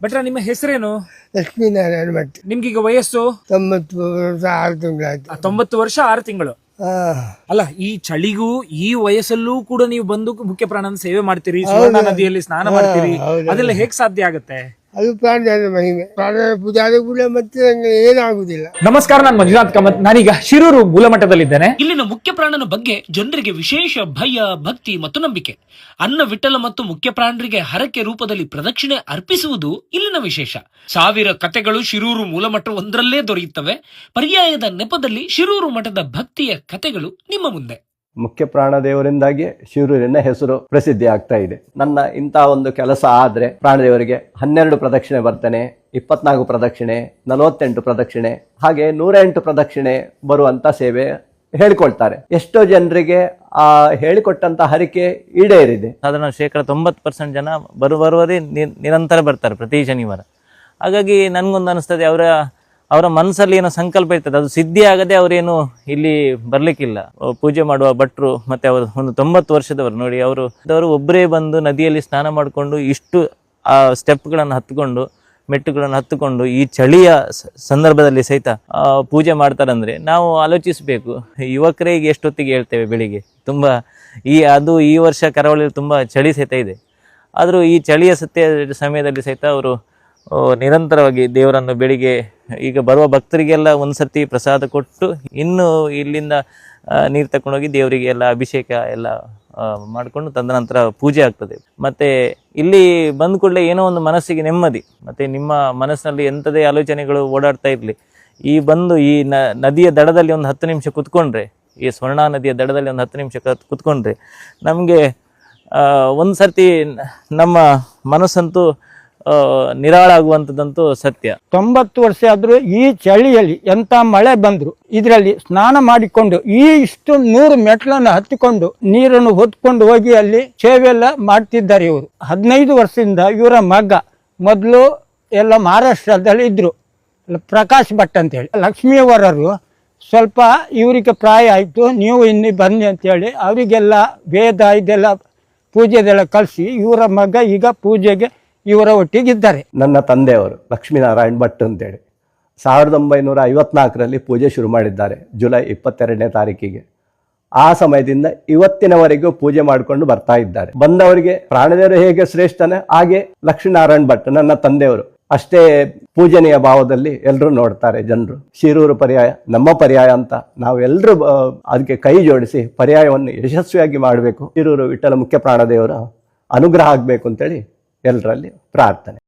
ಭಟ್ರ ನಿಮ್ಮ ಹೆಸರೇನು? ಲಕ್ಷ್ಮೀನಾರಾಯಣ ಭಟ್. ನಿಮ್ಗೀಗ ವಯಸ್ಸು 90 ವರ್ಷ 6 ತಿಂಗಳಾಯ್ತು. 90 ವರ್ಷ 6 ತಿಂಗಳು. ಅಲ್ಲ, ಈ ಚಳಿಗೂ ಈ ವಯಸ್ಸಲ್ಲೂ ಕೂಡ ನೀವು ಬಂದು ಮುಖ್ಯ ಪ್ರಾಣನ ಸೇವೆ ಮಾಡ್ತೀರಿ, ಸುವರ್ಣ ನದಿಯಲ್ಲಿ ಸ್ನಾನ ಮಾಡ್ತೀರಿ, ಅದೆಲ್ಲ ಹೇಗ್ ಸಾಧ್ಯ ಆಗುತ್ತೆ? ಅದು ಪ್ರಾಣದ ಮಹಿಮೆ. ಪ್ರಾಣದ ಪೂಜೆ ಆದ ಕೂಡ ಮತ್ತೆ ಏನಾಗುದಿಲ್ಲ. ನಮಸ್ಕಾರ, ನಾನು ಮಂಜುನಾಥ್ ಕಾಮತ್. ನಾನೀಗ ಶಿರೂರು ಮೂಲಮಠದಲ್ಲಿದ್ದೇನೆ. ಇಲ್ಲಿನ ಮುಖ್ಯ ಪ್ರಾಣನ ಬಗ್ಗೆ ಜನರಿಗೆ ವಿಶೇಷ ಭಯ, ಭಕ್ತಿ ಮತ್ತು ನಂಬಿಕೆ. ಅನ್ನ ವಿಠಲ ಮತ್ತು ಮುಖ್ಯ ಪ್ರಾಣರಿಗೆ ಹರಕೆ ರೂಪದಲ್ಲಿ ಪ್ರದಕ್ಷಿಣೆ ಅರ್ಪಿಸುವುದು ಇಲ್ಲಿನ ವಿಶೇಷ. ಸಾವಿರ ಕಥೆಗಳು ಶಿರೂರು ಮೂಲಮಠ ಒಂದರಲ್ಲೇ ದೊರೆಯುತ್ತವೆ. ಪರ್ಯಾಯದ ನೆಪದಲ್ಲಿ ಶಿರೂರು ಮಠದ ಭಕ್ತಿಯ ಕಥೆಗಳು ನಿಮ್ಮ ಮುಂದೆ. ಮುಖ್ಯ ಪ್ರಾಣದೇವರಿಂದಾಗಿ ಶಿರೂರಿನ ಹೆಸರು ಪ್ರಸಿದ್ಧಿ ಆಗ್ತಾ ಇದೆ. ನನ್ನ ಇಂಥ ಒಂದು ಕೆಲಸ ಆದ್ರೆ ಪ್ರಾಣದೇವರಿಗೆ 12 ಪ್ರದಕ್ಷಿಣೆ ಬರ್ತೇನೆ, 24 ಪ್ರದಕ್ಷಿಣೆ, 48 ಪ್ರದಕ್ಷಿಣೆ, ಹಾಗೆ 108 ಪ್ರದಕ್ಷಿಣೆ ಬರುವಂತ ಸೇವೆ ಹೇಳಿಕೊಳ್ತಾರೆ. ಎಷ್ಟೋ ಜನರಿಗೆ ಆ ಹೇಳಿಕೊಟ್ಟಂತ ಹರಿಕೆ ಈಡೇರಿದೆ. ಸಾಧಾರಣ ಶೇಕಡ 90% ಜನ ಬರುವವರೇ ನಿರಂತರ ಬರ್ತಾರೆ ಪ್ರತಿ ಶನಿವಾರ. ಹಾಗಾಗಿ ನನ್ಗೊಂದು ಅನಿಸ್ತದೆ, ಅವರ ಮನಸ್ಸಲ್ಲಿ ಏನೋ ಸಂಕಲ್ಪ ಇರ್ತದೆ, ಅದು ಸಿದ್ಧಿ ಆಗದೆ ಅವರೇನು ಇಲ್ಲಿ ಬರ್ಲಿಕ್ಕಿಲ್ಲ. ಪೂಜೆ ಮಾಡುವ ಭಟ್ರು ಮತ್ತೆ ಅವರು ಒಂದು 90 ವರ್ಷದವರು ನೋಡಿ, ಅವರು ಒಬ್ಬರೇ ಬಂದು ನದಿಯಲ್ಲಿ ಸ್ನಾನ ಮಾಡಿಕೊಂಡು ಇಷ್ಟು ಆ ಸ್ಟೆಪ್ಗಳನ್ನು ಹತ್ಕೊಂಡು ಮೆಟ್ಟುಗಳನ್ನು ಹತ್ತುಕೊಂಡು ಈ ಚಳಿಯ ಸಂದರ್ಭದಲ್ಲಿ ಸಹಿತ ಪೂಜೆ ಮಾಡ್ತಾರಂದ್ರೆ ನಾವು ಆಲೋಚಿಸಬೇಕು. ಯುವಕರೇ ಈಗ ಎಷ್ಟೊತ್ತಿಗೆ ಹೇಳ್ತೇವೆ ಬೆಳಿಗ್ಗೆ ತುಂಬಾ ಈ ವರ್ಷ ಕರಾವಳಿಯಲ್ಲಿ ತುಂಬಾ ಚಳಿ ಸಹಿತ ಇದೆ. ಆದರೂ ಈ ಚಳಿಯ ಸಮಯದಲ್ಲಿ ಸಹಿತ ಅವರು ನಿರಂತರವಾಗಿ ದೇವರನ್ನು ಬೆಳಿಗ್ಗೆ ಈಗ ಬರುವ ಭಕ್ತರಿಗೆಲ್ಲ ಒಂದ್ಸರ್ತಿ ಪ್ರಸಾದ ಕೊಟ್ಟು ಇನ್ನು ಇಲ್ಲಿಂದ ನೀರು ತಕೊಂಡೋಗಿ ದೇವರಿಗೆ ಎಲ್ಲ ಅಭಿಷೇಕ ಎಲ್ಲ ಮಾಡಿಕೊಂಡು ತಂದ ನಂತರ ಪೂಜೆ ಆಗ್ತದೆ. ಮತ್ತೆ ಇಲ್ಲಿ ಬಂದ ಕೂಡಲೇ ಏನೋ ಒಂದು ಮನಸ್ಸಿಗೆ ನೆಮ್ಮದಿ, ಮತ್ತೆ ನಿಮ್ಮ ಮನಸ್ಸಿನಲ್ಲಿ ಎಂಥದೇ ಆಲೋಚನೆಗಳು ಓಡಾಡ್ತಾ ಇರಲಿ, ಈ ಬಂದು ಈ ನದಿಯ ದಡದಲ್ಲಿ ಒಂದು 10 ನಿಮಿಷ ಕುತ್ಕೊಂಡ್ರೆ, ಈ ಸ್ವರ್ಣ ನದಿಯ ದಡದಲ್ಲಿ ಒಂದು 10 ನಿಮಿಷ ಕುತ್ಕೊಂಡ್ರೆ ನಮಗೆ ಒಂದು ಸರ್ತಿ ನಮ್ಮ ಮನಸ್ಸಂತೂ ನಿರಾಳಾಗುವಂಥದ್ದಂತೂ ಸತ್ಯ. 90 ವರ್ಷ ಆದ್ರೂ ಈ ಚಳಿಯಲ್ಲಿ ಎಂತ ಮಳೆ ಬಂದ್ರು ಇದರಲ್ಲಿ ಸ್ನಾನ ಮಾಡಿಕೊಂಡು ಇಷ್ಟು 100 ಮೆಟ್ಲನ್ನು ಹತ್ತಿಕೊಂಡು ನೀರನ್ನು ಹೊತ್ಕೊಂಡು ಹೋಗಿ ಅಲ್ಲಿ ಸೇವೆ ಎಲ್ಲ ಮಾಡ್ತಿದ್ದಾರೆ. ಇವರು 15 ವರ್ಷದಿಂದ ಇವರ ಮಗ ಮೊದಲು ಎಲ್ಲ ಮಹಾರಾಷ್ಟ್ರದಲ್ಲಿ ಇದ್ರು, ಪ್ರಕಾಶ್ ಭಟ್ ಅಂತೇಳಿ. ಲಕ್ಷ್ಮೀವರರು ಸ್ವಲ್ಪ ಇವರಿಗೆ ಪ್ರಾಯ ಆಯಿತು, ನೀವು ಇಲ್ಲಿ ಬನ್ನಿ ಅಂತೇಳಿ ಅವರಿಗೆಲ್ಲ ವೇದ ಇದೆಲ್ಲ ಪೂಜೆದೆಲ್ಲ ಕಲಿಸಿ ಇವರ ಮಗ ಈಗ ಪೂಜೆಗೆ ಇವರ ಒಟ್ಟಿಗಿದ್ದಾರೆ. ನನ್ನ ತಂದೆಯವರು ಲಕ್ಷ್ಮೀನಾರಾಯಣ ಭಟ್ ಅಂತೇಳಿ 1954ರಲ್ಲಿ ಪೂಜೆ ಶುರು ಮಾಡಿದ್ದಾರೆ, ಜುಲೈ 22ನೇ ತಾರೀಕಿಗೆ. ಆ ಸಮಯದಿಂದ ಇವತ್ತಿನವರೆಗೂ ಪೂಜೆ ಮಾಡಿಕೊಂಡು ಬರ್ತಾ ಇದ್ದಾರೆ. ಬಂದವರಿಗೆ ಪ್ರಾಣದೇವರು ಹೇಗೆ ಶ್ರೇಷ್ಠನೇ ಹಾಗೆ ಲಕ್ಷ್ಮೀನಾರಾಯಣ ಭಟ್ ನನ್ನ ತಂದೆಯವರು ಅಷ್ಟೇ ಪೂಜನೀಯ ಭಾವದಲ್ಲಿ ಎಲ್ಲರೂ ನೋಡ್ತಾರೆ ಜನರು. ಶಿರೂರು ಪರ್ಯಾಯ ನಮ್ಮ ಪರ್ಯಾಯ ಅಂತ ನಾವೆಲ್ಲರೂ ಅದಕ್ಕೆ ಕೈ ಜೋಡಿಸಿ ಪರ್ಯಾಯವನ್ನು ಯಶಸ್ವಿಯಾಗಿ ಮಾಡಬೇಕು. ಶಿರೂರು ವಿಠಲ ಮುಖ್ಯ ಪ್ರಾಣದೇವರ ಅನುಗ್ರಹ ಆಗಬೇಕು ಅಂತೇಳಿ ಎಲ್ಲರಲ್ಲಿ ಪ್ರಾರ್ಥನೆ.